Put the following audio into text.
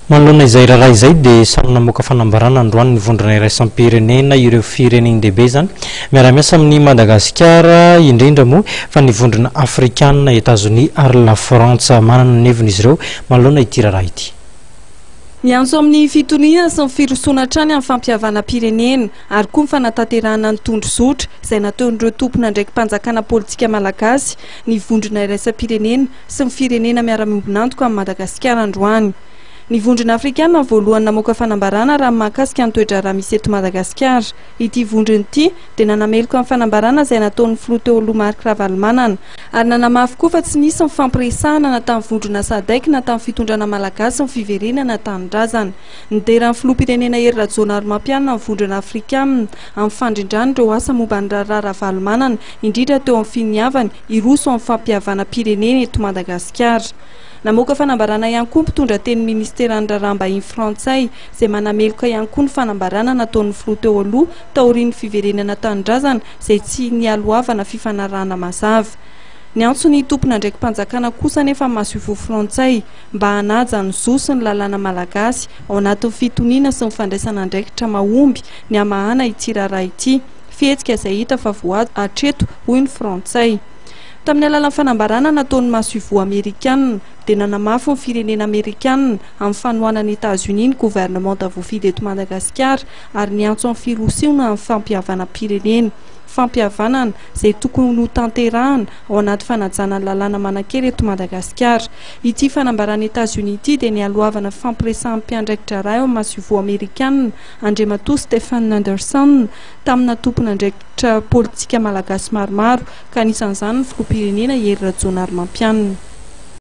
Manoloana izay raha izay dia samy namoaka fanambarana androany ny vondrona iraisam-pirenena ireo firenena-dehibe zany miara-miasa amin'ny Madagasikara indrindra moa fa ny vondrona afrikanina États-Unis ary la France manana nevina izy ireo. Manoloana ity raha ity. Miantso amin'ny fitoniana sy ny firosoana hatrany amin'ny fampihavana pirenena ary koa ny fanatanterahana ny tondrozotra izay nataon'ireo tompona ndraiky mpanjakana politika malagasy ny vondrona iraisam-pirenena sy ny firenena miara-miombonantoka amin'ny Madagasikara androany. Ny vondrona afrikanina voalohany namoaka fanambarana raha mahakasika ny toedrara misy eto Madagasikara. Ity vondrona ity dia nanameloko amin'ny fanambarana izay nataon'ny filoha teo aloha Marc Ravalomanana ary nanamafy koa fa tsy nisy ny fampiresahana na tamin'ny vondrona Sadek na tamin'ny fitondrana malagasy ny fiverenana tanindrazana. Nideran'ny filoham-pirenena Hery Rajaonarimampianina ny vondrona afrikanina amin'ny fandrindrany ireo asa momba ny raharaha Ravalomanana indrindra teo amin'ny finiavany iroso amin'ny fampihavana pirenena eto Madagasikara. Namoaka fanambarana ihany koa mpitondra teny ministeran'ny raharaham-bahiny frantsay izay manameloka ihany koa ny fanambarana nataon'ny filoha teo aloha taorian'ny fiverenana tanindrazana izay tsy nialoavana fifanarahana mazava. Ny antso ny tompona ndraiky mpanjakana kosa nefa mahasovo frantsay mba hanaja ny zo sy ny lalàna malagasy ao anatin'ny fitoniana sy ny fandraisana andraikitra mahomby ny hamahana ity raharaha ity. Fihetsika izay hita fa voajo hatreto hoy ny frantsay. Tamin'ny alalan'ny fanambarana nataon'ny mahasovo amerikanina dia nanamafy ny firenena amerikanina amin'ny fanohanana ny États-Unis ny gouvernement d'avofidy eto Madagasikara ary niantso amin'ny firosiona amin'ny fampihavana pirenena. Fampihavanana izay tokony ho tanterahana ao anaty fanajana ny lalàna manan-kery eto Madagasikara. Ity fanambarana États-Unis ity dia nialoavana fampiresahan'ny mpiandraikitra iray ao amin'ny mahasovo amerikanina Andriamatoa Stephen Anderson tamina tompona ndraikitra politika malagasy maromaro ka anisan'izany ny filoham-pirenena Hery Rajaonarimampianina.